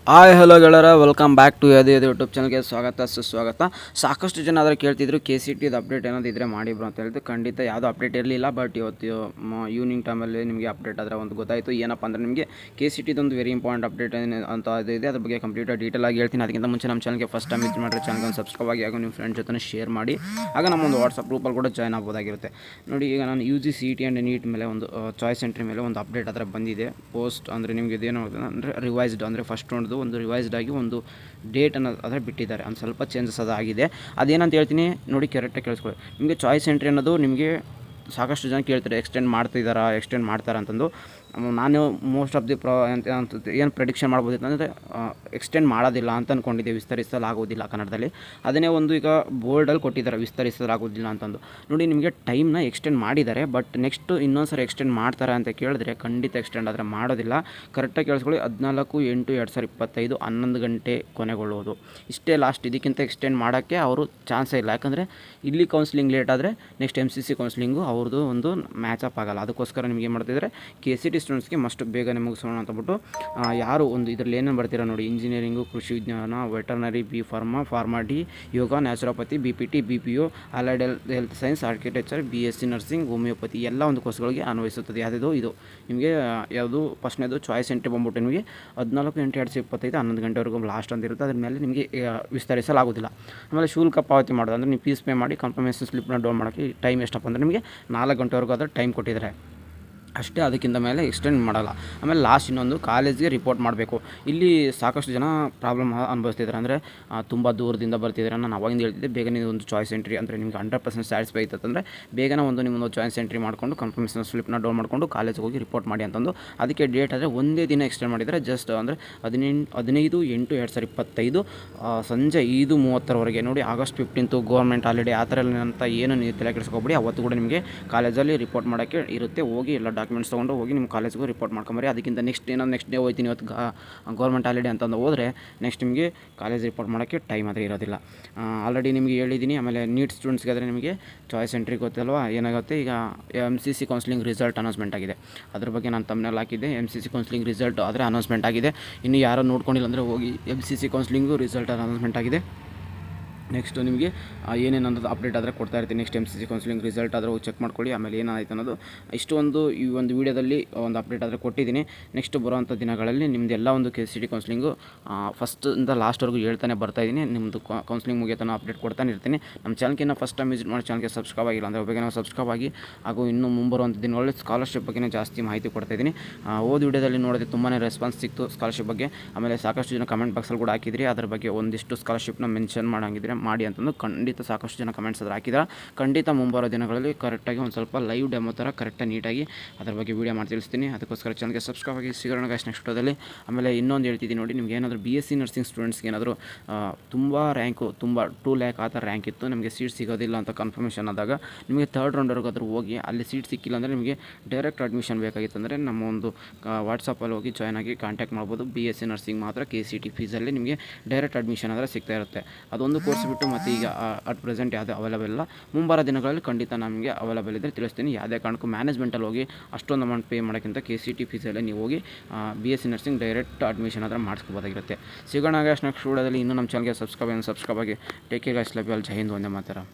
Hi hello ಗೆಳರ, welcome back to ಯಾವ್ದು YouTube ಚಾನಲ್ಗೆ ಸ್ವಾಗತ ಸುಸ್ವಾಗತ. ಸಾಕಷ್ಟು ಜನ ಆದರೆ ಕೇಳ್ತಿದ್ರು KCTದು ಅಪ್ಡೇಟ್ ಏನಾದ್ರು ಇದ್ದರೆ ಮಾಡಿ ಬ್ರೋ ಅಂತ ಹೇಳಿದ್ರು. ಖಂಡಿತ ಯಾವುದೋ ಅಪ್ಡೇಟ್ ಇರಲಿಲ್ಲ, ಬಟ್ ಇವತ್ತು ಈವ್ನಿಂಗ್ ಟೈಮಲ್ಲಿ ನಿಮಗೆ ಅಪ್ಡೇಟ್ ಆದರೆ ಒಂದು ಗೊತ್ತಾಯಿತು. ಏನಪ್ಪ ಅಂದರೆ ನಿಮಗೆ KCTದೊಂದು ವೆರಿ ಇಂಪಾರ್ಟೆಂಟ್ ಅಪ್ಡೇಟ್ ಅಂತ ಇದೆ. ಅದ್ರ ಬಗ್ಗೆ ಕಂಪ್ಲೀಟ್ ಡೀಟೇಲ್ ಆಗಿ ಹೇಳ್ತೀನಿ. ಅದಕ್ಕಿಂತ ಮುಂಚೆ ನಮ್ಮ ಚಾನಲ್ಗೆ ಫಸ್ಟ್ ಟೈಮ್ ವಿಸಿಟ್ ಮಾಡಿದ್ರೆ ಚಾನಲ್ಗೆ ಒಂದು ಸಬ್ಸ್ಕ್ರೈಬ್ ಆಗಿ, ಹಾಗೂ ನಿಮ್ಮ ಫ್ರೆಂಡ್ ಜೊತೆ ಶೇರ್ ಮಾಡಿ, ಆಗ ನಮ್ಮೊಂದು ವಾಟ್ಸಪ್ ಗ್ರೂಪಲ್ಲಿ ಕೂಡ ಜಾಯ್ನ್ ಆಗ್ಬೋದಾಗಿರುತ್ತೆ. ನೋಡಿ, ಈಗ ನಾನು UG CET ಆ್ಯಂಡ್ ನೀಟ್ ಮೇಲೆ ಒಂದು ಚಾಯ್ಸ್ ಎಂಟ್ರಿ ಮೇಲೆ ಒಂದು ಅಪ್ಡೇಟ್ ಅದರ ಬಂದಿದೆ. ಪೋಸ್ಟ್ ಅಂದರೆ ನಿಮಗೆ ಇದೇನು ಅಂದರೆ ರಿವೈಸ್ಡ್, ಅಂದರೆ ಫಸ್ಟ್ ಒಂದು ರಿವೈಸ್ಡ್ ಆಗಿ ಒಂದು ಡೇಟ್ ಅನ್ನೋದು ಅದರ ಬಿಟ್ಟಿದ್ದಾರೆ. ಒಂದು ಸ್ವಲ್ಪ ಚೇಂಜಸ್ ಅದಾಗಿದೆ. ಅದೇನಂತ ಹೇಳ್ತೀನಿ ನೋಡಿ, ಕರೆಕ್ಟಾಗಿ ಕೇಳಿಸ್ಕೊಳ್ಳಿ. ನಿಮಗೆ ಚಾಯ್ಸ್ ಎಂಟ್ರಿ ಅನ್ನೋದು ನಿಮಗೆ ಸಾಕಷ್ಟು ಜನ ಕೇಳ್ತಾರೆ, ಎಕ್ಸ್ಟೆಂಡ್ ಮಾಡ್ತಾರಾ ಅಂತಂದು. ನಾನು ಮೋಸ್ಟ್ ಆಫ್ ದಿ ಏನು ಪ್ರೆಡಿಕ್ಷನ್ ಮಾಡ್ಬೋದಿತ್ತು ಅಂದರೆ ಎಕ್ಸ್ಟೆಂಡ್ ಮಾಡೋದಿಲ್ಲ ಅಂತ ಅಂದ್ಕೊಂಡಿದ್ದೆ, ವಿಸ್ತರಿಸಲಾಗುವುದಿಲ್ಲ ಕನ್ನಡದಲ್ಲಿ. ಅದನ್ನೇ ಒಂದು ಈಗ ಬೋರ್ಡಲ್ಲಿ ಕೊಟ್ಟಿದ್ದಾರೆ, ವಿಸ್ತರಿಸಲಾಗುವುದಿಲ್ಲ ಅಂತಂದು. ನೋಡಿ, ನಿಮಗೆ ಟೈಮ್ನ ಎಕ್ಸ್ಟೆಂಡ್ ಮಾಡಿದ್ದಾರೆ, ಬಟ್ ನೆಕ್ಸ್ಟ್ ಇನ್ನೊಂದು ಸರಿ ಎಕ್ಸ್ಟೆಂಡ್ ಮಾಡ್ತಾರೆ ಅಂತ ಕೇಳಿದ್ರೆ ಖಂಡಿತ ಎಕ್ಸ್ಟೆಂಡ್ ಆದರೆ ಮಾಡೋದಿಲ್ಲ. ಕರೆಕ್ಟಾಗಿ ಕೇಳಿಸ್ಕೊಳ್ಳಿ, 14/8/2025 11 ಗಂಟೆ ಕೊನೆಗೊಳ್ಳುವುದು. ಇಷ್ಟೇ ಲಾಸ್ಟ್. ಇದಕ್ಕಿಂತ ಎಕ್ಸ್ಟೆಂಡ್ ಮಾಡೋಕ್ಕೆ ಅವರು ಚಾನ್ಸೇ ಇಲ್ಲ. ಯಾಕಂದರೆ ಇಲ್ಲಿ ಕೌನ್ಸಿಲಿಂಗ್ ಲೇಟ್ ಆದರೆ ನೆಕ್ಸ್ಟ್ MCC ಕೌನ್ಸಿಲಿಂಗು ಅವ್ರದ್ದು ಒಂದು ಮ್ಯಾಚಪ್ ಆಗೋಲ್ಲ. ಅದಕ್ಕೋಸ್ಕರ ನಿಮಗೆ ಏನು ಮಾಡ್ತಿದ್ದಾರೆ, KCT ಸ್ಟೂಡೆಂಟ್ಸ್ಗೆ ಮಸ್ಟ್ ಬೇಗನೆ ಮುಗಿಸೋಣ ಅಂತಬಿಟ್ಟು ಯಾರು ಒಂದು ಇದರಲ್ಲಿ ಏನೇನು ಬರ್ತೀರಾ ನೋಡಿ, ಇಂಜಿನಿಯರಿಂಗು, ಕೃಷಿ ವಿಜ್ಞಾನ, veterinary, pharma D, yoga, naturopathy, BPT, BPO, allied health science, architecture, BSc nursing, homeopathy ಎಲ್ಲ ಒಂದು ಕೋರ್ಸ್ಗಳಿಗೆ ಅನ್ವಯಿಸುತ್ತದೆ. ಯಾವುದಿದು ಇದು ನಿಮಗೆ ಯಾವುದು ಫಸ್ಟ್ನೇದು ಚಾಯ್ಸ್ ಎಂಟ್ರಿ ಬಂದ್ಬಿಟ್ಟು ನಿಮಗೆ 14/8/2025 11 ಗಂಟೆವರೆಗೂ ಲಾಸ್ಟ್ ಅಂತ ಇರುತ್ತೆ. ಅದ್ರ ಮೇಲೆ ನಿಮಗೆ ವಿಸ್ತರಿಸಲಾಗುವುದಿಲ್ಲ. ಆಮೇಲೆ ಶುಲ್ಕ ಪಾವತಿ ಮಾಡೋದು ಅಂದರೆ ನೀವು ಫೀಸ್ ಪೇ ಮಾಡಿ ಕನ್ಫರ್ಮೇಷನ್ ಸ್ಲಿಪ್ನ ಡೌನ್ ಮಾಡೋಕ್ಕೆ ಟೈಮ್ ಎಷ್ಟಪ್ಪ ಅಂದರೆ ನಿಮಗೆ 4 ಗಂಟೆವರೆಗೂ ಅದರ ಟೈಮ್ ಕೊಟ್ಟಿದ್ದಾರೆ ಅಷ್ಟೇ. ಅದಕ್ಕಿಂತ ಮೇಲೆ ಎಕ್ಸ್ಟೆಂಡ್ ಮಾಡಲ್ಲ. ಆಮೇಲೆ ಲಾಸ್ಟ್ ಇನ್ನೊಂದು, ಕಾಲೇಜ್ಗೆ ರಿಪೋರ್ಟ್ ಮಾಡಬೇಕು. ಇಲ್ಲಿ ಸಾಕಷ್ಟು ಜನ ಪ್ರಾಬ್ಲಮ್ ಅನುಭವಿಸ್ತಿದ್ದಾರೆ. ಅಂದರೆ ತುಂಬ ದೂರದಿಂದ ಬರ್ತಿದ್ದಾರೆ. ನಾನು ಅವಾಗಿಂದ ಹೇಳ್ತಿದ್ದೆ, ಬೇಗನೆ ಒಂದು ಚಾಯ್ಸ್ ಎಂಟ್ರಿ ಅಂದರೆ ನಿಮ್ಗೆ 100% ಸ್ಯಾಟಿಸ್ಫೈ ಇತ್ತಂದರೆ ಬೇಗನೆ ನಿಮ್ಮೊಂದು ಚಾಯ್ಸ್ ಎಂಟ್ರಿ ಮಾಡಿಕೊಂಡು ಕನ್ಫರ್ಮೇಷನ್ ಸ್ಲಿಪ್ನ ಡೌನ್ ಮಾಡಿಕೊಂಡು ಕಾಲೇಜ್ಗೆ ಹೋಗಿ ರಿಪೋರ್ಟ್ ಮಾಡಿ ಅಂತಂದು. ಅದಕ್ಕೆ ಡೇಟ್ ಆದರೆ ಒಂದೇ ದಿನ ಎಕ್ಸ್ಟೆಂಡ್ ಮಾಡಿದರೆ, ಜಸ್ಟ್ ಅಂದರೆ 15/8/2025 ಸಂಜೆ 5:30 ನೋಡಿ. August 15 ಗೌರ್ಮೆಂಟ್ ಹಾಲಿಡೇ ಆ ಥರ ಅಂತ ಏನು ನೀವು ತಲೆ ಕೆಡಿಸ್ಕೊಬೇಡಿ. ಅವತ್ತು ಕೂಡ ನಿಮಗೆ ಕಾಲೇಜಲ್ಲಿ ರಿಪೋರ್ಟ್ ಮಾಡೋಕ್ಕೆ ಇರುತ್ತೆ. ಹೋಗಿ ಎಲ್ಲ ಡಾಕ್ಯುಮೆಂಟ್ಸ್ ತೊಗೊಂಡು ಹೋಗಿ ನಿಮ್ಮ ಕಾಲೇಜ್ಗೂ ರಿಪೋರ್ಟ್ ಮಾಡ್ಕೊಂಬರಿ. ಅದಕ್ಕಿಂತ ನೆಕ್ಸ್ಟ್ ಡೇ ಹೋಗ್ತೀನಿ, ಇವತ್ತು ಗೌರ್ಮೆಂಟ್ ಹಾಲಿಡೇ ಅಂತಂದು ಹೋದರೆ ನೆಕ್ಸ್ಟ್ ನಿಮಗೆ ಕಾಲೇಜ್ ರಿಪೋರ್ಟ್ ಮಾಡೋಕ್ಕೆ ಟೈಮ್ ಆದರೆ ಇರೋದಿಲ್ಲ. ಆಲ್ರೆಡಿ ನಿಮಗೆ ಹೇಳಿದ್ದೀನಿ. ಆಮೇಲೆ ನೀಟ್ ಸ್ಟೂಡೆಂಟ್ಸ್ಗೆ ಆದರೆ ನಿಮಗೆ ಚಾಯ್ಸ್ ಎಂಟ್ರಿ ಗೊತ್ತಲ್ವಾ ಏನಾಗುತ್ತೆ. ಈಗ MCC ಕೌನ್ಸಿಲಿಂಗ್ ರಿಸಲ್ಟ್ ಅನೌನ್ಸ್ಮೆಂಟ್ ಆಗಿದೆ. ಅದ್ರ ಬಗ್ಗೆ ನಾನು ತಮ್ಮನಲ್ಲಿ ಹಾಕಿದ್ದೆ. MCC ಕೌನ್ಸಿಲಿಂಗ್ ರಿಸಲ್ಟ್ ಆದರೆ ಅನೌನ್ಸ್ಮೆಂಟ್ ಆಗಿದೆ. ಇನ್ನು ಯಾರೋ ನೋಡ್ಕೊಂಡಿಲ್ಲ ಅಂದರೆ ಹೋಗಿ MCC ಕೌನ್ಸಿಲಿಂಗು ರಿಸಲ್ಟ್ ಅನೌನ್ಸ್ಮೆಂಟ್ ಆಗಿದೆ. ನೆಕ್ಸ್ಟು ನಿಮಗೆ ಏನೇನು ಅನ್ನೋದು ಅಪ್ಡೇಟ್ ಆದರೆ ಕೊಡ್ತಾ ಇರ್ತೀನಿ. ನೆಕ್ಸ್ಟ್ MCC ಕೌನ್ಸಿಲಿಂಗ್ ರಿಸಲ್ಟ್ ಆದರೂ ಚೆಕ್ ಮಾಡ್ಕೊಳ್ಳಿ. ಆಮೇಲೆ ಏನಾಯಿತು ಅನ್ನೋದು ಈ ಒಂದು ವೀಡಿಯೋದಲ್ಲಿ ಒಂದು ಅಪ್ಡೇಟ್ ಆದರೆ ಕೊಟ್ಟಿದ್ದೀನಿ. ನೆಕ್ಸ್ಟ್ ಬರುವಂಥ ದಿನಗಳಲ್ಲಿ ನಿಮ್ಮದು ಎಲ್ಲ ಒಂದು KCT ಕೌನ್ಸಿಲಿಂಗು ಫಸ್ಟಿಂದ ಲಾಸ್ಟ್ವರೆಗೂ ಹೇಳ್ತಾನೆ ಬರ್ತಾಯಿದ್ದೀನಿ. ನಿಮ್ಮದು ಕೌನ್ಸಿಲಿಂಗ್ ಮುಗಿಯೋತನ ಅಪ್ಡೇಟ್ ಕೊಡ್ತಾನೆ ಇರ್ತೀನಿ. ನಮ್ಮ ಚಾನಲ್ಗೆ ಫಸ್ಟ್ ಟೈಮ್ ವಿಸಿಟ್ ಮಾಡಿ ಚಾನಲ್ಗೆ ಸಬ್ಸ್ಕ್ರೈಬ್ ಆಗಿಲ್ಲ ಅಂದರೆ ಬೇಗ ನಾವು ಸಬ್ಸ್ಕ್ರೈಬ್ ಆಗಿ, ಹಾಗೂ ಇನ್ನೂ ಮುಂಬರುವಂಥ ದಿನಗಳಲ್ಲಿ ಸ್ಕಾಲರ್ಶಿಪ್ ಬಗ್ಗೆ ಜಾಸ್ತಿ ಮಾಹಿತಿ ಕೊಡ್ತಾಯಿದ್ದೀನಿ. ಓದ್ ವೀಡಿಯೋದಲ್ಲಿ ನೋಡಿದ್ರೆ ತುಂಬಾ ರೆಸ್ಪಾನ್ಸ್ ಸಿಕ್ತು ಸ್ಕಾಲರ್ಶಿಪ್ ಬಗ್ಗೆ. ಆಮೇಲೆ ಸಾಕಷ್ಟು ಜನ ಕಮೆಂಟ್ ಬಾಕ್ಸಲ್ಲಿ ಕೂಡ ಹಾಕಿದ್ರಿ, ಅದರ ಬಗ್ಗೆ ಒಂದಿಷ್ಟು ಸ್ಕಾಲರ್ಶಿಪ್ನ ಮೆನ್ಷನ್ ಮಾಡೋಂಗಿದ್ರೆ ಮಾಡಿ ಅಂತಂದು ಖಂಡಿತ ಸಾಕಷ್ಟು ಜನ ಕಮೆಂಟ್ಸ್ ಅದ್ರ ಹಾಕಿದ್ರೆ. ಖಂಡಿತ ಮುಂಬರೋ ದಿನಗಳಲ್ಲಿ ಕರೆಕ್ಟಾಗಿ ಒಂದು ಸ್ವಲ್ಪ ಲೈವ್ ಡೆಮೋ ಥರ ಕರೆಕ್ಟಾಗಿ ನೀಟಾಗಿ ಅದ್ರ ಬಗ್ಗೆ ವೀಡಿಯೋ ಮಾಡಿ ತಿಳಿಸ್ತೀನಿ. ಅದಕ್ಕೋಸ್ಕರ ಚಾನಲ್ಗೆ ಸಬ್ಸ್ಕ್ರೈಬ್ ಆಗಿ. ಸಿಗೋಣ ಗಾಯ್ಸ್ ನೆಕ್ಸ್ಟ್ ವಿಡಿಯೋದಲ್ಲಿ. ಆಮೇಲೆ ಇನ್ನೊಂದು ಹೇಳ್ತಿದ್ದೀನಿ ನೋಡಿ, ನಿಮ್ಗೆ ಏನಾದರೂ BSc ನರ್ಸಿಂಗ್ ಸ್ಟೂಡೆಂಟ್ಸ್ಗೆ ಏನಾದರೂ ತುಂಬ ರ್ಯಾಂಕು 2 ಲ್ಯಾಕ್ ಆ ಥರ ರ್ಯಾಂಕ್ ಇತ್ತು, ನಿಮಗೆ ಸೀಟ್ ಸಿಗೋದಿಲ್ಲ ಅಂತ ಕನ್ಫರ್ಮೇಷನ್ ಆದಾಗ ನಿಮಗೆ 3rd ರೌಂಡ್ವರೆಗೂ ಹೋಗಿ ಅಲ್ಲಿ ಸೀಟ್ ಸಿಕ್ಕಿಲ್ಲ ಅಂದರೆ ನಿಮಗೆ ಡೈರೆಕ್ಟ್ ಅಡ್ಮಿಷನ್ ಬೇಕಾಗಿತ್ತು ಅಂದರೆ ನಮ್ಮ ಒಂದು ವಾಟ್ಸಪ್ಪಲ್ಲಿ ಹೋಗಿ ಜಾಯ್ನ್ ಆಗಿ ಕಾಂಟ್ಯಾಕ್ಟ್ ಮಾಡ್ಬೋದು. BSc ನರ್ಸಿಂಗ್ ಮಾತ್ರ KCT ಫೀಸಲ್ಲಿ ನಿಮಗೆ ಡೈರೆಕ್ಟ್ ಅಡ್ಮಿಷನ್ ಆದರೆ ಸಿಗ್ತಾ ಇರುತ್ತೆ. ಅದೊಂದು ಕೋರ್ಸ್ ಬಿಟ್ಟು ಮತ್ತು ಈಗ ಅಟ್ ಪ್ರೆಸೆಂಟ್ ಯಾವುದೇ ಅವೈಲೇಬಲ್ ಇಲ್ಲ. ಮುಂಬರೋ ದಿನಗಳಲ್ಲಿ ಖಂಡಿತ ನಮಗೆ ಅವೈಲೇಬಲ್ ಇದ್ದರೆ ತಿಳಿಸ್ತೀನಿ. ಯಾವುದೇ ಕಾರಣಕ್ಕೂ ಮ್ಯಾನೇಜ್ಮೆಂಟಲ್ಲಿ ಹೋಗಿ ಅಷ್ಟೊಂದು ಅಮೌಂಟ್ ಪೇ ಮಾಡೋಕ್ಕಿಂತ KCT ಫೀಸಲ್ಲೇ ನೀವು ಹೋಗಿ BSc ನರ್ಸಿಂಗ್ ಡೈರೆಕ್ಟ್ ಅಡ್ಮಿಷನ್ ಆದರೆ ಮಾಡಿಸ್ಕೋಬೋದಾಗಿರುತ್ತೆ. ಸಿಗೋಣ ಗಾಯ್ಸ್ ನೆಕ್ಸ್ಟ್ ವಿಡಿಯೋದಲ್ಲಿ. ಇನ್ನೂ ನಮ್ಮ ಚಾನಲ್ಗೆ ಸಬ್ಸ್ಕ್ರೈಬ್ ಆಗಿ. Take care guys, love you all. ಜೈ ಹಿಂದ್, ವಂದೇ ಮಾತರಂ.